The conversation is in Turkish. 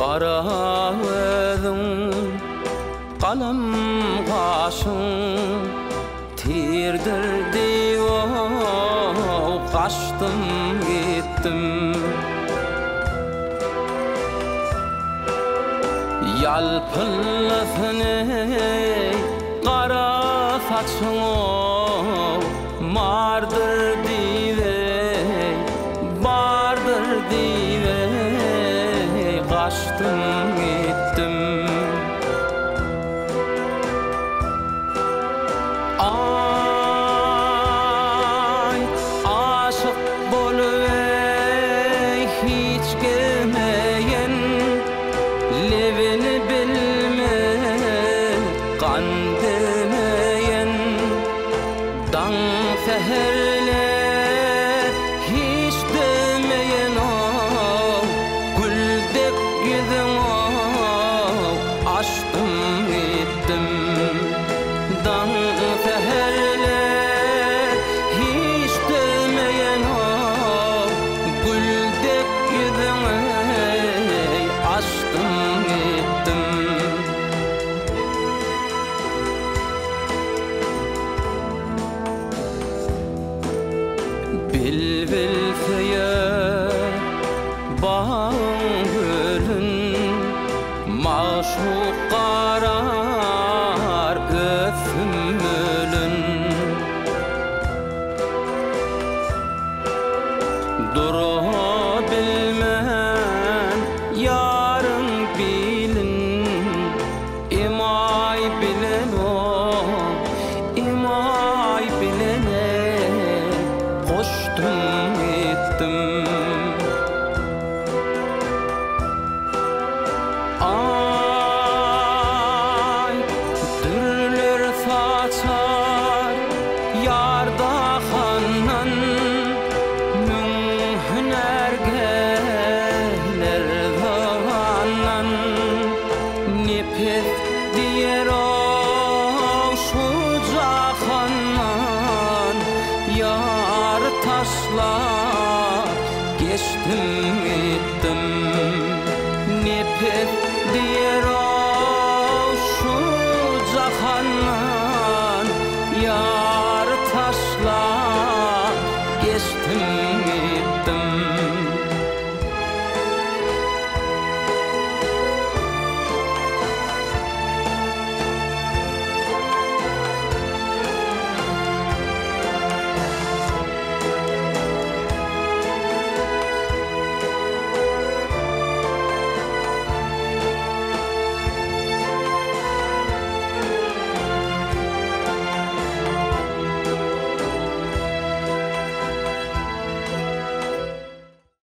Qara özüň, qalam qaşyň tirdirdi o, qaçdym gitdim. Yalpylsyny qara saçyň mardyr diýe, bardyr diýe, qaçdym gitdim. Ay, aşyk bolup hiç gelmeyen, levini bilme kan demeyen, dan seherler hiç demeyen o, güldek yüzün o, açtım gittim. Dan seherler hiç demeyen o, güldek yüzün o, açtım gittim. Bilbil feyer bağın gülün, maşuk qarar öfümülün. Duru bilmen yarın bilin, imay bilen o, imay bilene koştum gittim. Ay, dürler saçar yarda hannan, mün hüner gelir zamandan. Nefes diyer o şu cahandan, yar taşlar geçtim gittim. Nefes diyer o